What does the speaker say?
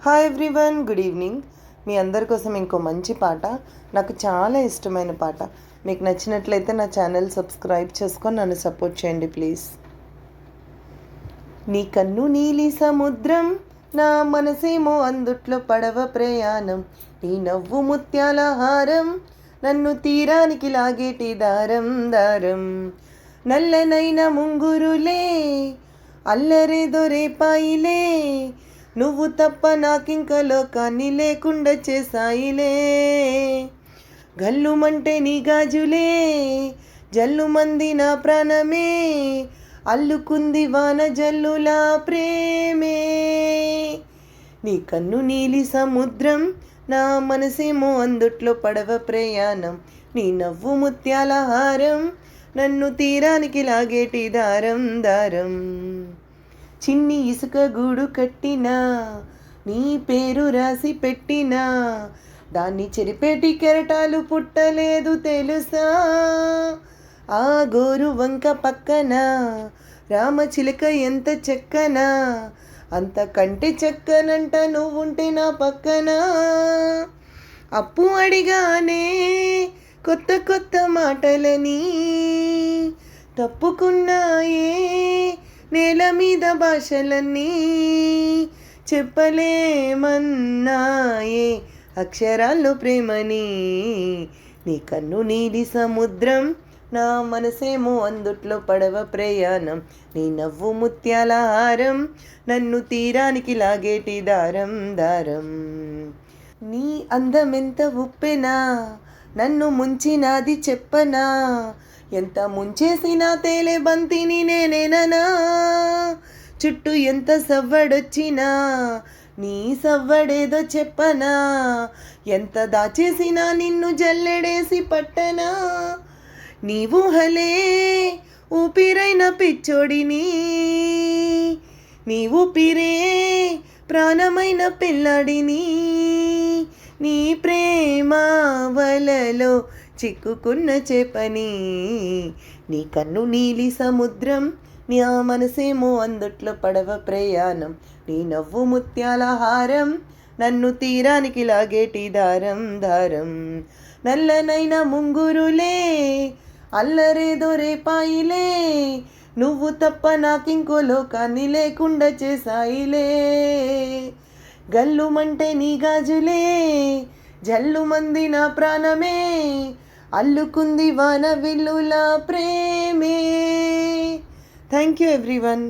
Hi everyone, good evening. మీ అందరి కోసం ఇంకో మంచి పాట, నాకు చాలా ఇష్టమైన పాట. మీకు నచ్చినట్లయితే నా ఛానల్ సబ్స్క్రైబ్ చేసుకొని నన్ను సపోర్ట్ చేయండి ప్లీజ్. నీ కన్ను నీలి సముద్రం, నా మనసేమో అందుట్లో పడవ ప్రయాణం. నీ నవ్వు ముత్యాల హారం, నన్ను తీరానికి లాగేటి దారం దారం. నల్లనైన ముంగురులే, అల్లరేదో రేపాయిలే, నువ్వు తప్ప నాకింక లోకాన్ని లేకుండా చేసాయిలే. గల్లుమంటే నీ గాజులే, జల్లుమంది నా ప్రాణమే, అల్లుకుంది వాన జల్లులా ప్రేమే. నీ కన్ను నీలి సముద్రం, నా మనసేమో అందుట్లో పడవ ప్రయాణం. నీ నవ్వు ముత్యాల హారం, నన్ను తీరానికి లాగేటి దారం దారం. చిన్ని ఇసుక గూడు కట్టినా, నీ పేరు రాసి పెట్టినా, దాన్ని చెరిపేటి కెరటాలు పుట్టలేదు తెలుసా. ఆ గోరు వంక పక్కన రామచిలుక ఎంత చెక్కన, అంత కంటి చెక్కనంట నువ్వుంటే నా పక్కన. అప్పు అడిగానే కొత్త కొత్త మాటలని, తప్పుకున్నాయే నేల మీద భాషలన్నీ, చెప్పలేమన్నాయే అక్షరాల్లో ప్రేమని. నీ కన్ను నీలి సముద్రం, నా మనసేమో అందుట్లో పడవ ప్రయాణం. నీ నవ్వు ముత్యాల హారం, నన్ను తీరానికి లాగేటి దారం దారం. నీ అందమెంత ఉప్పెనా, నన్ను ముంచినాది చెప్పనా, ఎంత ముంచేసినా తేలే బంతిని నేనేననా. చుట్టూ ఎంత సవ్వడొచ్చినా, నీ సవ్వడేదో చెప్పనా, ఎంత దాచేసినా నిన్ను జల్లెడేసి పట్టనా. నీ ఊహలే ఊపిరైన పిచ్చోడిని, నీ ఊపిరే ప్రాణమైన పిల్లాడిని. నీ ప్రేమ వలలో చిక్కుకున్న చేపని. నీ కన్ను నీలి సముద్రం, నీ ఆ మనసేమో అందుట్లో పడవ ప్రయాణం. నీ నవ్వు ముత్యాల హారం, నన్ను తీరానికి లాగేటి దారం దారం. నల్లనైన ముంగురులే, అల్లరేదో రేపాయిలే, నువ్వు తప్ప నాకింకో లోకాన్ని లేకుండా చేసాయిలే. గల్లుమంటే నీ గాజులే, జల్లుమంది నా ప్రాణమే, అల్లుకుంది వాన విల్లులా ప్రేమే. Thank you everyone.